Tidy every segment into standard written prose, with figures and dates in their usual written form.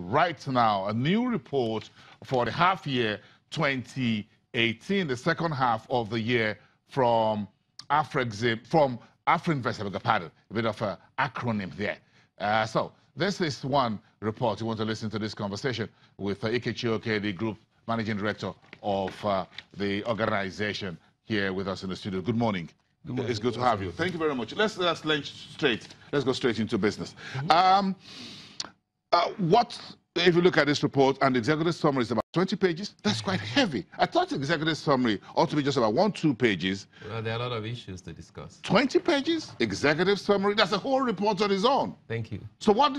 right now, a new report for the half year 2018, the second half of the year from AFRINVEST, I beg your pardon, a bit of an acronym there. So this is one report. You want to listen to this conversation with Ike Chioke, the Group Managing Director of the organization, here with us in the studio. Good morning. Good morning. It's good to have you. Thank you very much. Let's go straight into business. If you look at this report, and the executive summary is about 20 pages, that's quite heavy. I thought the executive summary ought to be just about 1-2 pages. Well, there are a lot of issues to discuss. 20 pages, executive summary, that's a whole report on its own. Thank you. So what's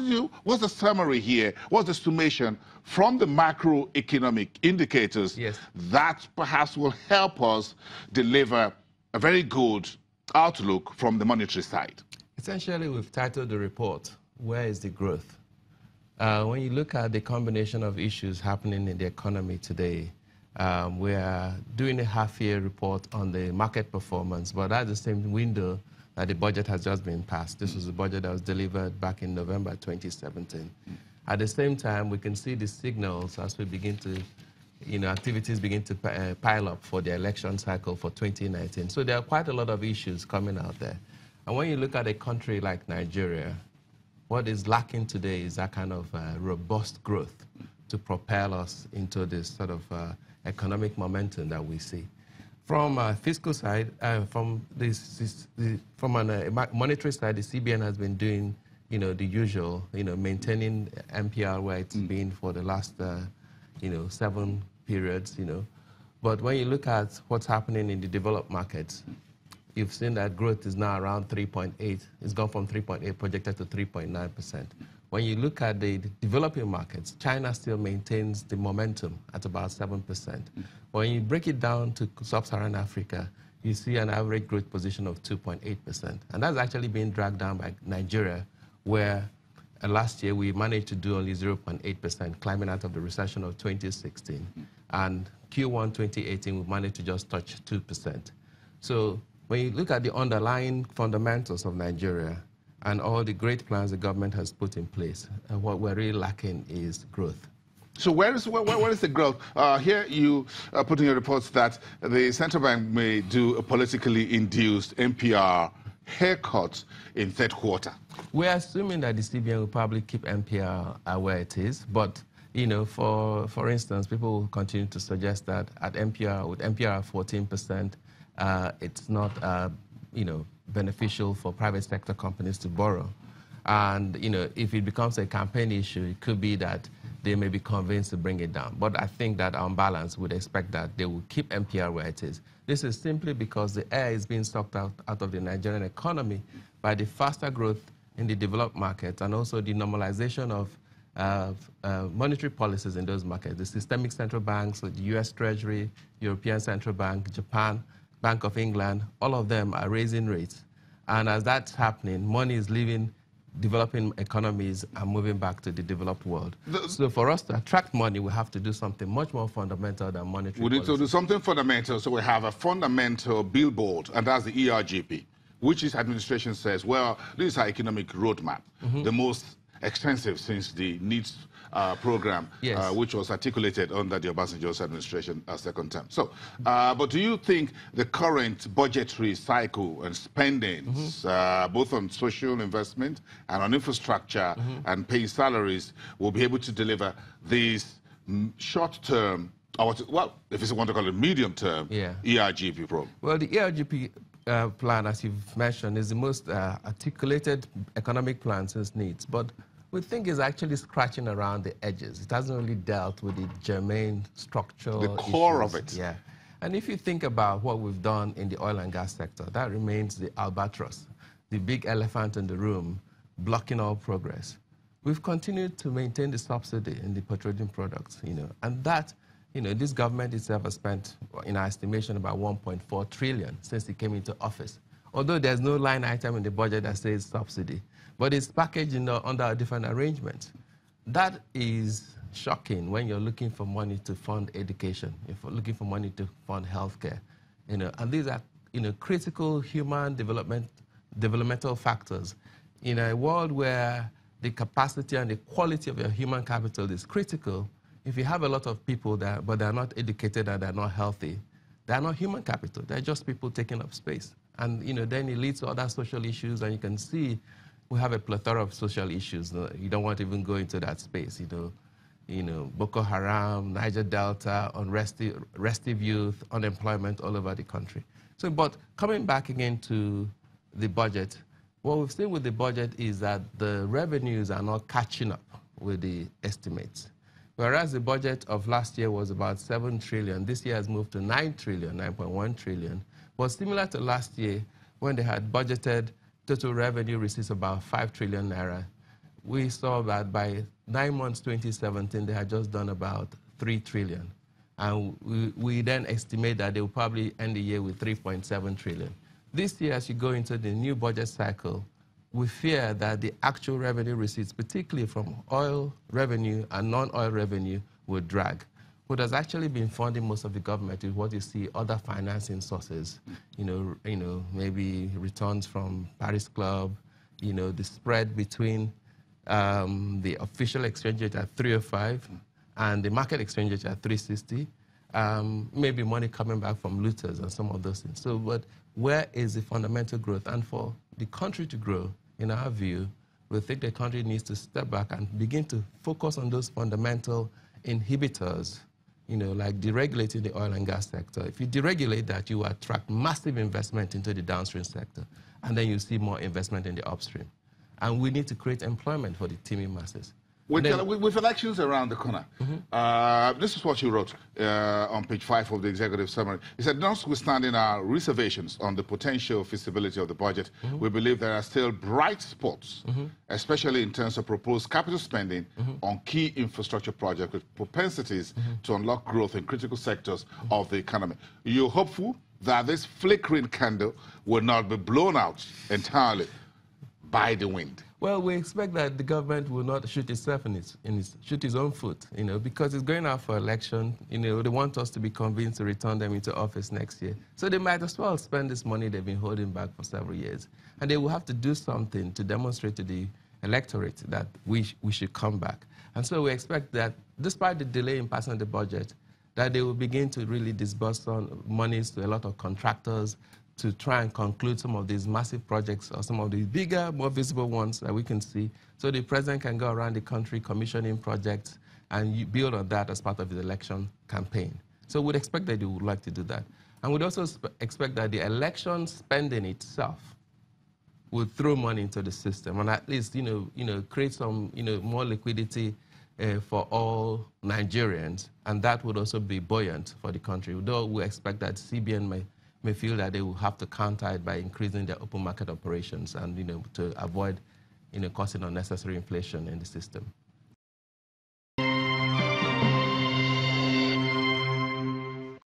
the summary here? What's the summation from the macroeconomic indicators that perhaps will help us deliver a very good outlook from the monetary side? Essentially, we've titled the report, Where is the Growth? When you look at the combination of issues happening in the economy today, we are doing a half-year report on the market performance, but at the same window that the budget has just been passed. This was the budget that was delivered back in November 2017. At the same time, we can see the signals as we begin to, activities begin to pile up for the election cycle for 2019. So there are quite a lot of issues coming out there. And when you look at a country like Nigeria, what is lacking today is that kind of robust growth to propel us into this sort of economic momentum that we see. From a fiscal side, from a monetary side, the CBN has been doing, the usual, maintaining MPR where it's been for the last, 7 periods, But when you look at what's happening in the developed markets, you've seen that growth is now around 3.8. It's gone from 3.8 projected to 3.9%. When you look at the developing markets, China still maintains the momentum at about 7%. When you break it down to sub-Saharan Africa, you see an average growth position of 2.8%. And that's actually being dragged down by Nigeria, where last year we managed to do only 0.8%, climbing out of the recession of 2016. And Q1 2018, we managed to just touch 2%. So when you look at the underlying fundamentals of Nigeria and all the great plans the government has put in place, what we're really lacking is growth. So where is the growth? Here you put in your reports that the central bank may do a politically induced MPR haircut in third quarter. We're assuming that the CBN will probably keep MPR where it is, but for instance, people will continue to suggest that with MPR 14%, it's not, beneficial for private sector companies to borrow. And, if it becomes a campaign issue, it could be that they may be convinced to bring it down. But I think that on balance, we'd expect that they will keep MPR where it is. This is simply because the air is being sucked out of the Nigerian economy by the faster growth in the developed markets and also the normalization of monetary policies in those markets. The systemic central banks, the US Treasury, European Central Bank, Japan, Bank of England, all of them are raising rates. And as that's happening, money is leaving developing economies and moving back to the developed world. So for us to attract money, we have to do something much more fundamental than monetary policy. We need to do something fundamental, so we have a fundamental billboard, and that's the ERGP, which this administration says, well, this is our economic roadmap, the most extensive since the NEEDS program, which was articulated under the Obasanjo's administration second term. So, but do you think the current budgetary cycle and spendings, both on social investment and on infrastructure and paying salaries, will be able to deliver these short-term, or well, if you want to call it medium-term, ERGP program? Well, the ERGP plan, as you've mentioned, is the most articulated economic plan since NEEDS, but we think it's actually scratching around the edges. It hasn't really dealt with the germane structural the core issues. Of it. Yeah. And if you think about what we've done in the oil and gas sector, that remains the albatross, the big elephant in the room, blocking all progress. We've continued to maintain the subsidy in the petroleum products, and that, this government itself has spent, in our estimation, about 1.4 trillion since it came into office. Although there's no line item in the budget that says subsidy, but it's packaged under a different arrangement. That is shocking when you're looking for money to fund education, if you're looking for money to fund healthcare, and these are, critical human developmental factors. In a world where the capacity and the quality of your human capital is critical. If you have a lot of people that, but they're not educated and they're not healthy, they're not human capital. They're just people taking up space. And then it leads to other social issues, and you can see we have a plethora of social issues. You don't want to even go into that space. Boko Haram, Niger Delta, restive youth, unemployment all over the country. So, but coming back again to the budget, what we've seen with the budget is that the revenues are not catching up with the estimates. Whereas the budget of last year was about 7 trillion, this year has moved to 9 trillion, 9.1 trillion. But similar to last year, when they had budgeted total revenue receipts about 5 trillion naira, we saw that by 9 months 2017, they had just done about 3 trillion. And we then estimate that they will probably end the year with 3.7 trillion. This year, as you go into the new budget cycle, we fear that the actual revenue receipts, particularly from oil revenue and non-oil revenue, will drag. What has actually been funding most of the government is what you see other financing sources, maybe returns from Paris Club, the spread between the official exchange rate at 305 and the market exchange rate at 360, maybe money coming back from looters and some of those things. So, but where is the fundamental growth? And for the country to grow, in our view, we think the country needs to step back and begin to focus on those fundamental inhibitors, like deregulating the oil and gas sector. If you deregulate that, you attract massive investment into the downstream sector, and then you see more investment in the upstream. And we need to create employment for the teeming masses. With elections around the corner, this is what you wrote on page 5 of the executive summary. He said, notwithstanding our reservations on the potential feasibility of the budget, we believe there are still bright spots, especially in terms of proposed capital spending on key infrastructure projects with propensities to unlock growth in critical sectors of the economy. You're hopeful that this flickering candle will not be blown out entirely by the wind? Well, we expect that the government will not shoot itself shoot its own foot, because it's going out for election. They want us to be convinced to return them into office next year. So they might as well spend this money they've been holding back for several years. And they will have to do something to demonstrate to the electorate that we should come back. And so we expect that despite the delay in passing the budget, that they will begin to really disburse monies to a lot of contractors to try and conclude some of these massive projects or some of the bigger, more visible ones that we can see. So the president can go around the country commissioning projects and build on that as part of his election campaign. So we'd expect that they would like to do that. And we'd also expect that the election spending itself would throw money into the system and at least, create some, more liquidity for all Nigerians. And that would also be buoyant for the country, though we expect that CBN may feel that they will have to counter it by increasing their open market operations and, to avoid, causing unnecessary inflation in the system.